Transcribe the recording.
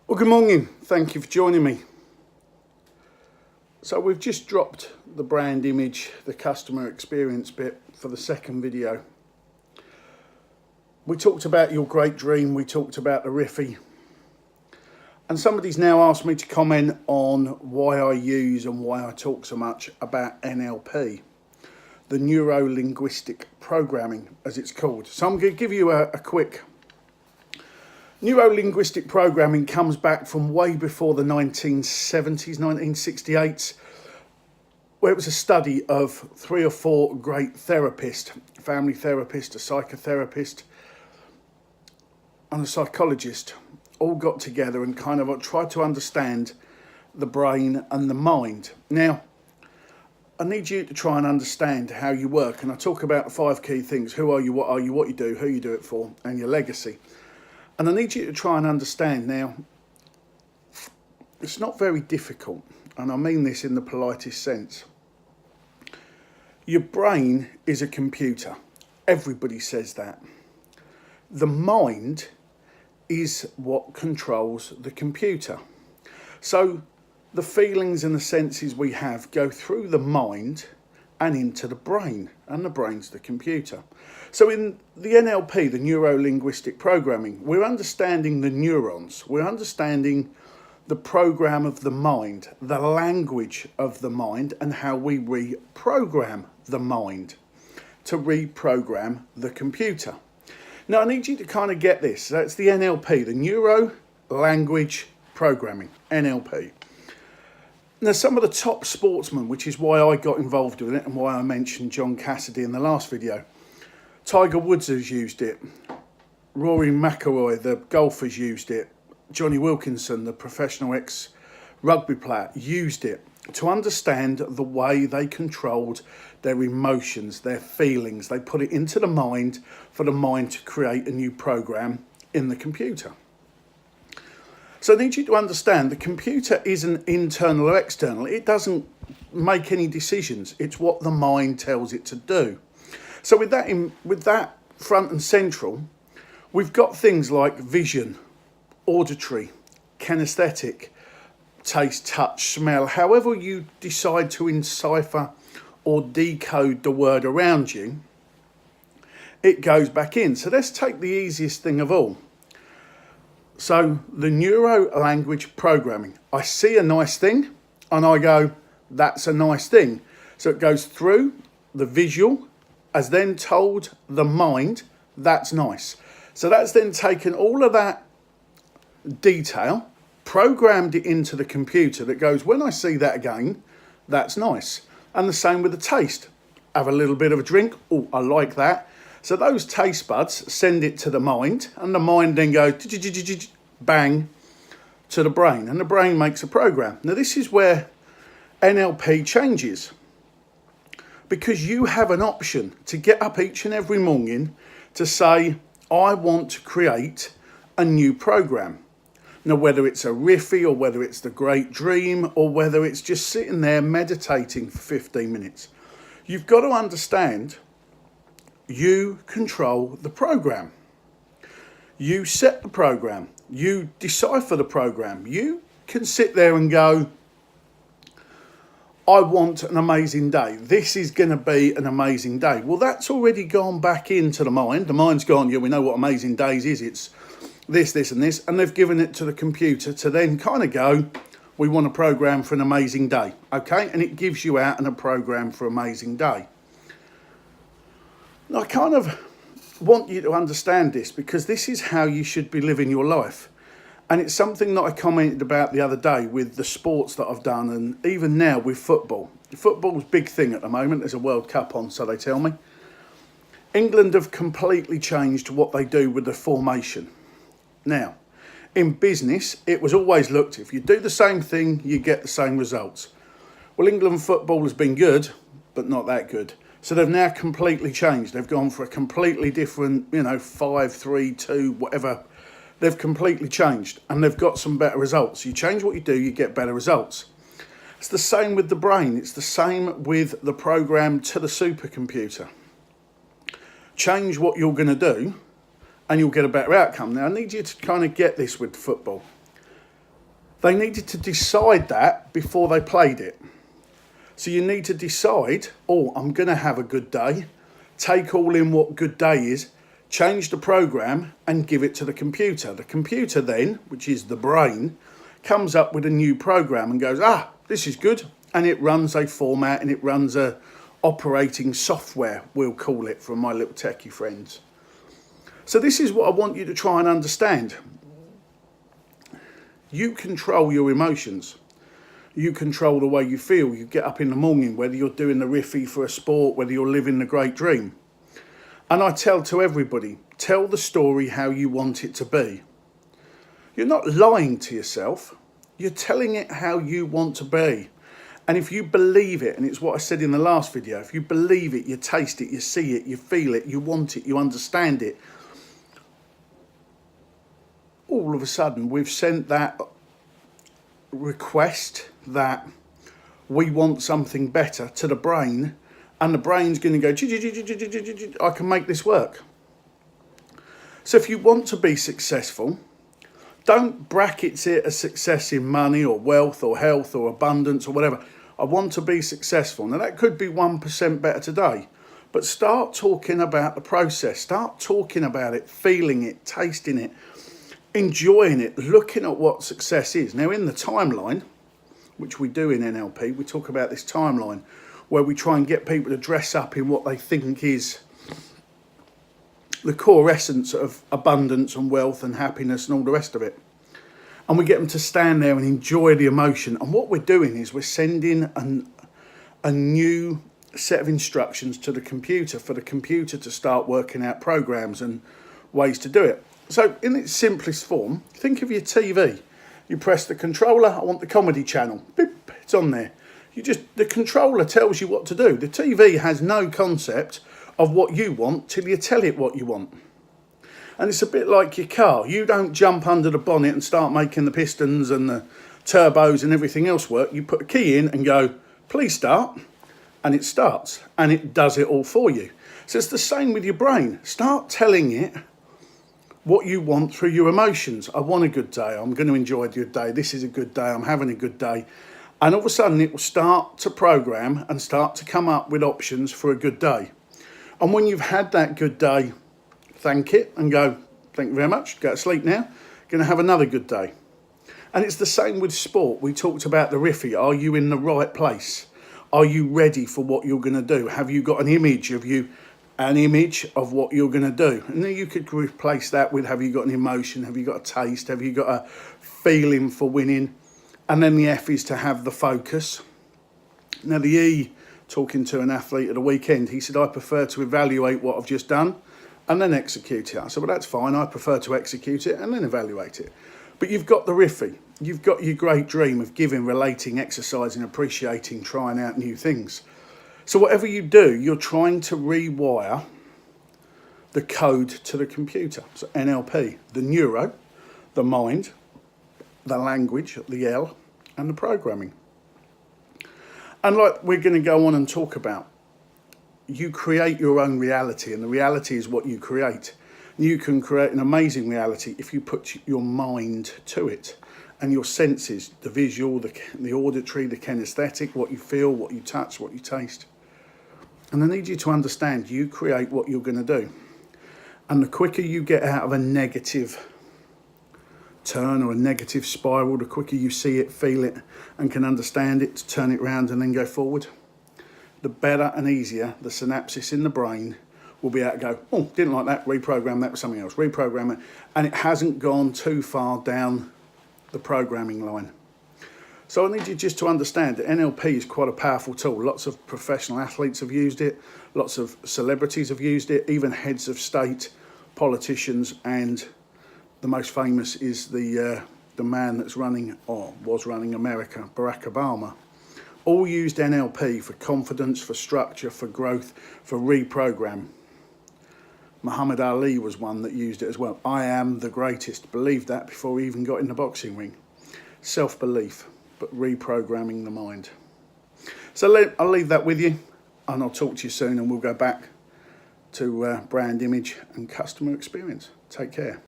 Well, good morning. Thank you for joining me. So we've just dropped the brand image, the customer experience bit for the second video. We talked about your great dream. We talked about the Riffy. And somebody's now asked me to comment on why I use and why I talk so much about NLP, the neuro-linguistic programming, as it's called. So I'm going to give you a quick. Neuro-linguistic programming comes back from way before the 1970s, 1968s, where it was a study of 3 or 4 great therapists, a family therapist, a psychotherapist, and a psychologist, all got together and kind of tried to understand the brain and the mind. Now, I need you to try and understand how you work, and I talk about the 5 key things: who are you, what you do, who you do it for, and your legacy. And I need you to try and understand now, it's not very difficult, and I mean this in the politest sense. Your brain is a computer. Everybody says that. The mind is what controls the computer. So the feelings and the senses we have go through the mind and into the brain, and the brain's the computer. So in the NLP, the neuro-linguistic programming, we're understanding the neurons, we're understanding the program of the mind, the language of the mind, and how we reprogram the mind to reprogram the computer. Now I need you to kind of get this. That's the NLP, the neuro-language programming, NLP. Now, some of the top sportsmen, which is why I got involved with it and why I mentioned John Cassidy in the last video. Tiger Woods has used it. Rory McIlroy, the golfer's used it. Johnny Wilkinson, the professional ex-rugby player, used it to understand the way they controlled their emotions, their feelings. They put it into the mind for the mind to create a new program in the computer. So I need you to understand the computer isn't internal or external. It doesn't make any decisions. It's what the mind tells it to do. So with that front and central, we've got things like vision, auditory, kinesthetic, taste, touch, smell. However you decide to encipher or decode the word around you, it goes back in. So let's take the easiest thing of all. So the neuro-language programming. I see a nice thing and I go, that's a nice thing. So it goes through the visual, as then told the mind, that's nice. So that's then taken all of that detail, programmed it into the computer that goes, when I see that again, that's nice. And the same with the taste. Have a little bit of a drink, oh, I like that. So those taste buds send it to the mind, and the mind then goes bang to the brain, and the brain makes a program. Now this is where NLP changes, because you have an option to get up each and every morning to say, I want to create a new program. Now whether it's a Riffy or whether it's the great dream or whether it's just sitting there meditating for 15 minutes, you've got to understand you control the program. You set the program. You decipher the program. You can sit there and go, I want an amazing day. This is going to be an amazing day. Well, that's already gone back into the mind. The mind's gone, yeah, we know what amazing days is. It's this, this, and this. And they've given it to the computer to then kind of go, we want a program for an amazing day. Okay? And it gives you out a program for an amazing day. I kind of want you to understand this, because this is how you should be living your life. And it's something that I commented about the other day with the sports that I've done, and even now with football. Football's a big thing at the moment. There's a World Cup on, so they tell me. England have completely changed what they do with the formation. Now, in business, it was always looked, if you do the same thing, you get the same results. Well, England football has been good, but not that good. So they've now completely changed. They've gone for a completely different, 5-3-2, whatever. They've completely changed, and they've got some better results. You change what you do, you get better results. It's the same with the brain. It's the same with the program to the supercomputer. Change what you're going to do, and you'll get a better outcome. Now, I need you to kind of get this with football. They needed to decide that before they played it. So you need to decide, oh, I'm going to have a good day, take all in what good day is, change the program and give it to the computer. The computer then, which is the brain, comes up with a new program and goes, this is good. And it runs a format and it runs a operating software, we'll call it, from my little techie friends. So this is what I want you to try and understand. You control your emotions. You control the way you feel. You get up in the morning, whether you're doing the riffy for a sport, whether you're living the great dream. And I tell to everybody, tell the story how you want it to be. You're not lying to yourself. You're telling it how you want to be. And if you believe it, and it's what I said in the last video, if you believe it, you taste it, you see it, you feel it, you want it, you understand it, all of a sudden we've sent that request that we want something better to the brain, and the brain's going to go, I can make this work. So if you want to be successful, don't bracket it as success in money or wealth or health or abundance or whatever. I want to be successful. Now that could be 1% better today, but start talking about the process. Start talking about it, feeling it, tasting it, enjoying it, looking at what success is. Now in the timeline, which we do in NLP, we talk about this timeline where we try and get people to dress up in what they think is the core essence of abundance and wealth and happiness and all the rest of it. And we get them to stand there and enjoy the emotion. And what we're doing is we're sending a new set of instructions to the computer for the computer to start working out programs and ways to do it. So in its simplest form, think of your TV. You press the controller, I want the comedy channel. Beep, it's on there. The controller tells you what to do. The TV has no concept of what you want till you tell it what you want. And it's a bit like your car. You don't jump under the bonnet and start making the pistons and the turbos and everything else work. You put a key in and go, please start, and it starts, and it does it all for you. So it's the same with your brain. Start telling it what you want through your emotions. I want a good day. I'm going to enjoy a good day. This is a good day. I'm having a good day. And all of a sudden it will start to program and start to come up with options for a good day. And when you've had that good day, thank it and go, thank you very much, go to sleep now, going to have another good day. And it's the same with sport. We talked about the riffy. Are you in the right place? Are you ready for what you're going to do? Have you got an image of what you're going to do? And then you could replace that with, have you got an emotion? Have you got a taste? Have you got a feeling for winning? And then the F is to have the focus. Now the E, talking to an athlete at the weekend, he said, I prefer to evaluate what I've just done and then execute it. I said, well, that's fine. I prefer to execute it and then evaluate it. But you've got the riffy. You've got your great dream of giving, relating, exercising, appreciating, trying out new things. So whatever you do, you're trying to rewire the code to the computer. So NLP, the neuro, the mind, the language, the L, and the programming. And like we're going to go on and talk about, you create your own reality, and the reality is what you create. You can create an amazing reality if you put your mind to it, and your senses, the visual, the auditory, the kinesthetic, what you feel, what you touch, what you taste. And I need you to understand, you create what you're going to do. And the quicker you get out of a negative turn or a negative spiral, the quicker you see it, feel it, and can understand it, to turn it around and then go forward, the better and easier the synapses in the brain will be able to go, oh, didn't like that, reprogram that with something else, reprogram it, and it hasn't gone too far down the programming line. So I need you just to understand that NLP is quite a powerful tool. Lots of professional athletes have used it, lots of celebrities have used it, even heads of state, politicians, and the most famous is the man that's running, or was running America, Barack Obama. All used NLP for confidence, for structure, for growth, for reprogram. Muhammad Ali was one that used it as well. I am the greatest. Believed that before he even got in the boxing ring. Self-belief, but reprogramming the mind. So I'll leave that with you, and I'll talk to you soon, and we'll go back to brand image and customer experience. Take care.